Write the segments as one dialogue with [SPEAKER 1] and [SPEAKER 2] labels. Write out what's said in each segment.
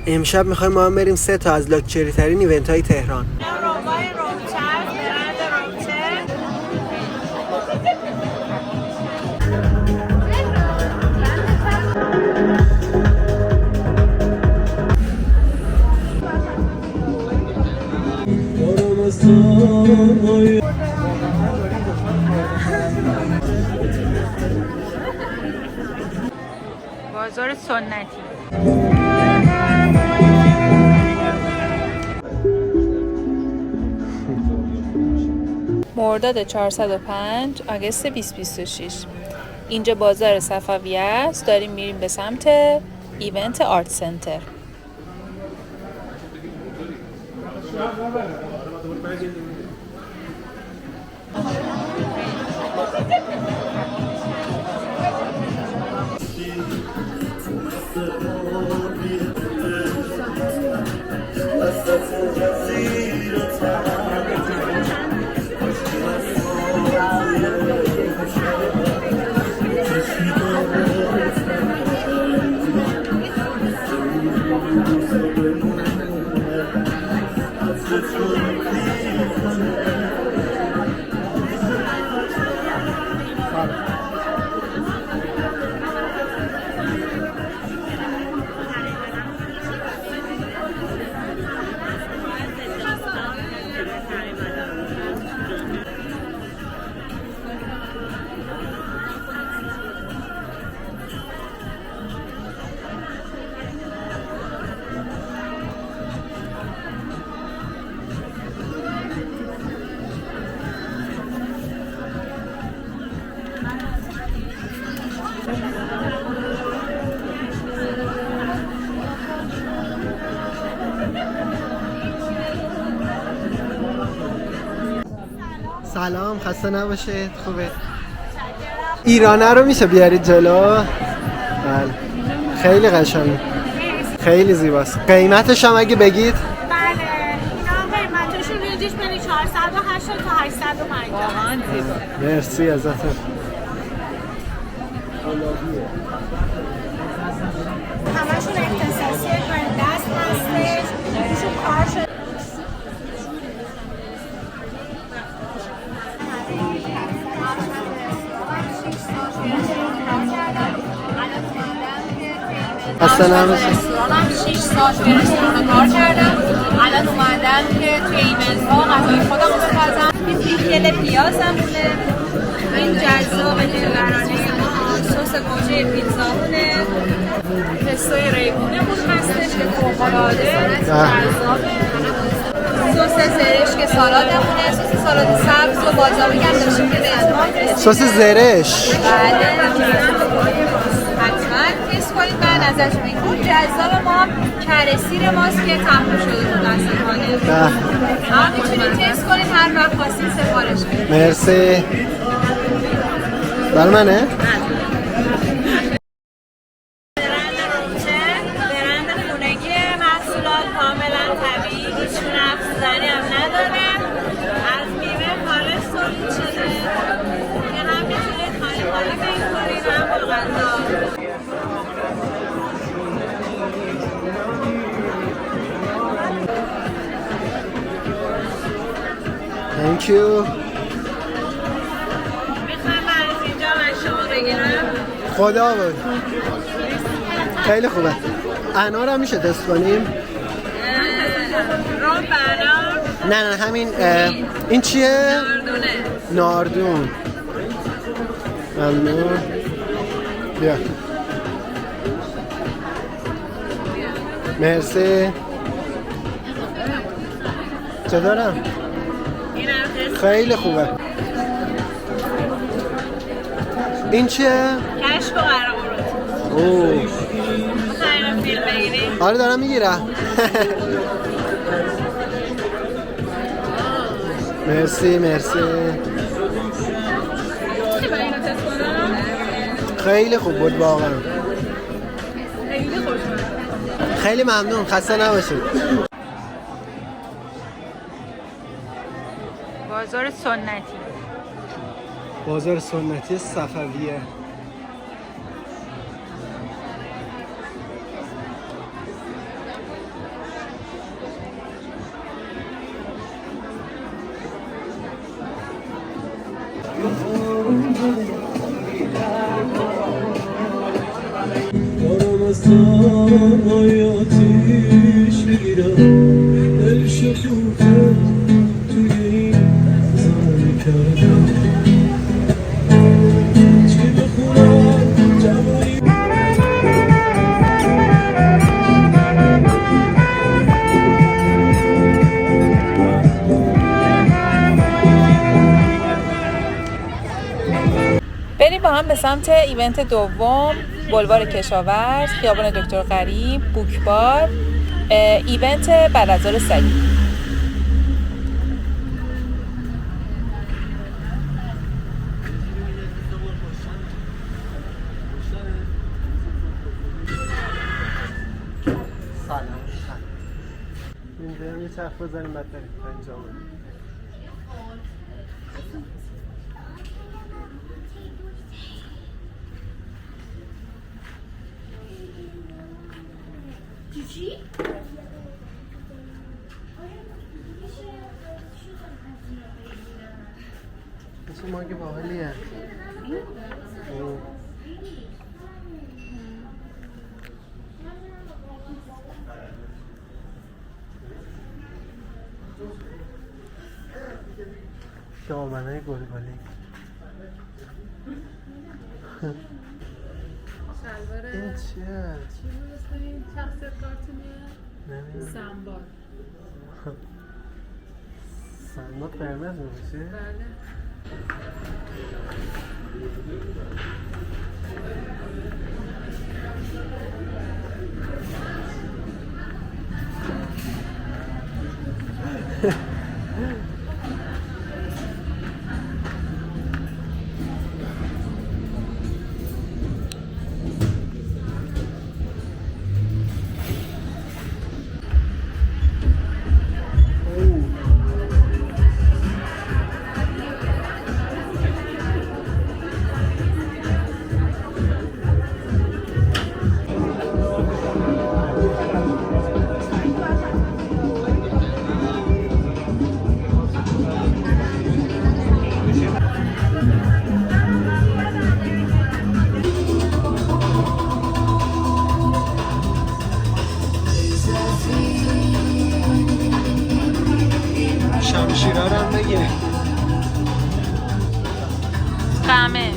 [SPEAKER 1] امشب میخوایم ما هم بریم 3 تا از لاکچری ترین ایونت های تهران.
[SPEAKER 2] بازار سنتی. مرداد 405 آگوست 2026 اینجا بازار صفویه است. داریم میریم به سمت ایونت آرت سنتر.
[SPEAKER 1] سلام، خسته نباشید. خوبه؟ ایرانه رو میشه بیارید جلو؟ بله. خیلی قشنگه، خیلی زیباست. قیمتش هم اگه بگید؟
[SPEAKER 3] بله، اینا قیمتشون ریجش بین 480 تا 850. واقعا زیبا.
[SPEAKER 1] مرسی ازتون.
[SPEAKER 3] همشون اختصاصی برند دست هستش. توشون کار شده.
[SPEAKER 1] خسته نباشید.
[SPEAKER 3] رستورانم 6 سال توی رستوران کار کردم. الان اومدم که توی ایونت ها غذای خودم رو بپزم. این پیکل پیازمونه. این جذاب دلبرانه ما. سس گوجه پیتزامونه. پستوی ریحونمون هستش که فوق‌العاده جذابه. سس زرش که سالادمونه. سس سالاد سبز و بازامی هم داشتیم که دلمانده.
[SPEAKER 1] سس زرش.
[SPEAKER 3] بله. حتما تست کنید بعد ازش بگید. جذاب ما کره سیر ماست که تموم شده تو متاسفانه. اما میتونید تست کنید هر وقت خواستید سفارش بدید.
[SPEAKER 1] مرسی. برای منه؟
[SPEAKER 3] برند خونگی محصولات کاملا طبیعی، هیچ گونه افزودنی هم نداره. از میوه خالص تولید شده که هم میتونید خالی خالی بین کنید هم با غذا.
[SPEAKER 1] Thank you.
[SPEAKER 3] میخوایم از اینجا من شما بگیرم.
[SPEAKER 1] خدا بود. خیلی خوبه. انار هم میشه تست کنیم؟
[SPEAKER 3] رام بنا.
[SPEAKER 1] نه همین. این چیه؟ ناردون. ممنون. بیا. مرسی. چطورم؟ خیلی خوبه. این چیه؟
[SPEAKER 3] کشک و قرقورت.
[SPEAKER 1] اوه.
[SPEAKER 3] میخواین فیلم بگیریم؟
[SPEAKER 1] آره دارم میگیرم. مرسی. خیلی خوب بود واقعا. خیلی ممنون. خسته نباشید.
[SPEAKER 2] بازار سنتی.
[SPEAKER 1] بازار سنتی صفویه.
[SPEAKER 4] هوای آتیش بگیرم دل شکوفه توی این زمان کردم چی بخونم جوایی
[SPEAKER 2] بریم با هم به سمت ایونت دوم، بلوار کشاورز، خیابان دکتر غریب، بوکبار، ایونت بعدازظهر سعید.
[SPEAKER 1] سلام. اینجا یه چرخ بزنیم بعد بریم انجام. چه ماگه باحالیه. دامنه گلگلی. این چیه؟
[SPEAKER 5] شخصیت کارتونیه؟
[SPEAKER 1] نمیدونم.
[SPEAKER 5] سنباد.
[SPEAKER 1] سنباد قرمز میشه؟
[SPEAKER 5] بله.
[SPEAKER 1] شمشیرها رو هم بگیریم.
[SPEAKER 2] قمه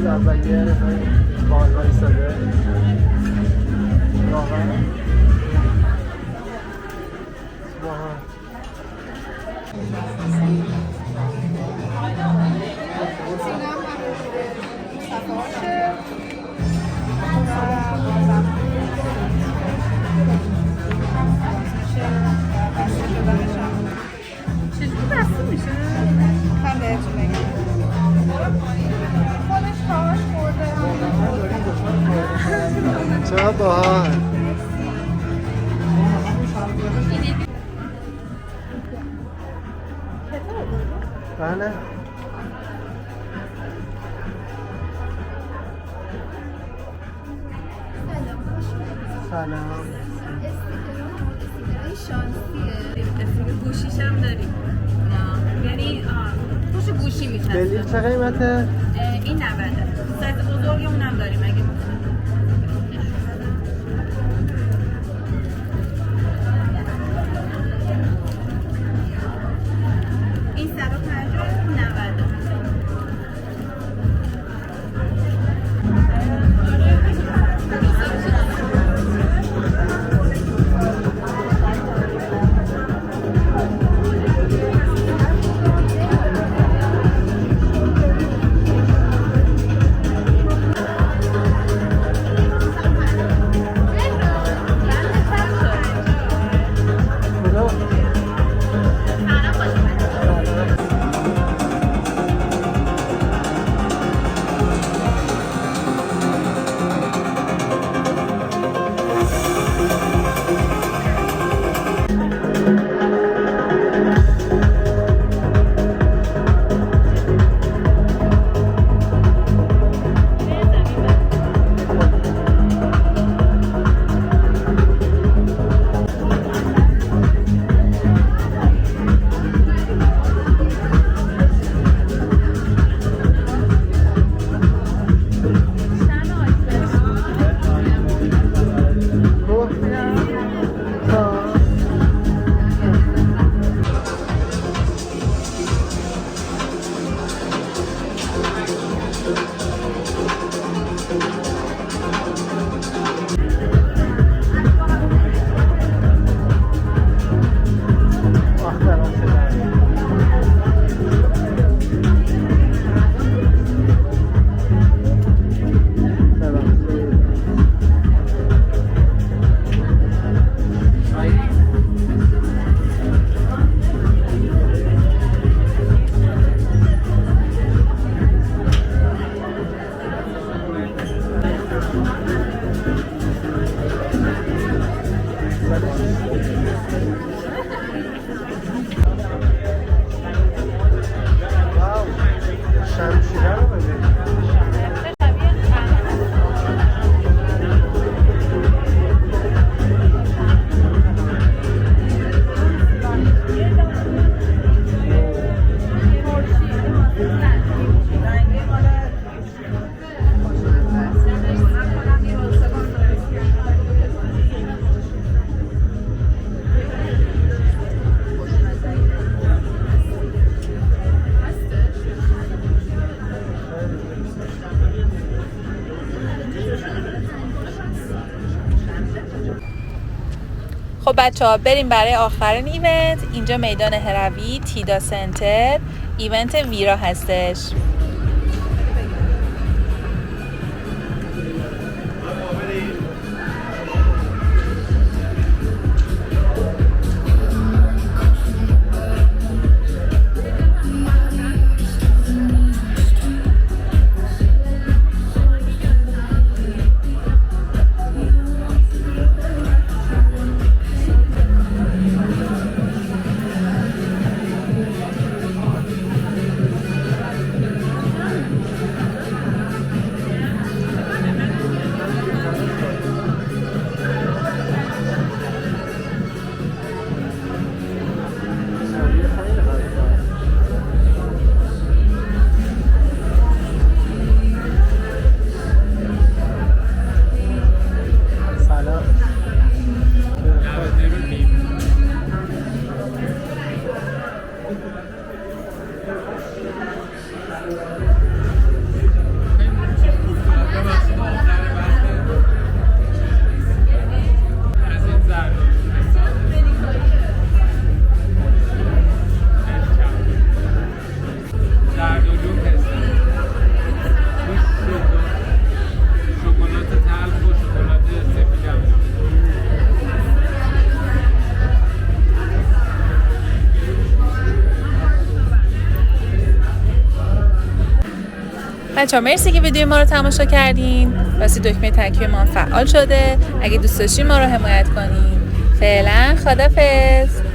[SPEAKER 1] از اولیه بال وایساده واقعا
[SPEAKER 3] چجوری بسته میشه؟ من بهتون بگم خودش کارش خورده
[SPEAKER 1] چرا باحال. بله سلام.
[SPEAKER 3] استیکرهای شانسیه.
[SPEAKER 5] استیکر گوشیش هم داریم. یعنی گوش گوشی میشه.
[SPEAKER 1] بلیط چه قیمته؟
[SPEAKER 5] این 90. سایز بزرگمون هم داریم اگه این 150 90.
[SPEAKER 1] واو شمشیره رو ببین.
[SPEAKER 2] خب بچه ها بریم برای آخرین ایونت. اینجا میدان هروی تیدا سنتر، ایونت ویرا هستش. بچه‌ها مرسی که ویدیو ما رو تماشا کردین. راستی دکمه تکیه ما فعال شده. اگه دوست داشتین ما رو حمایت کنین. فعلا خدافظ.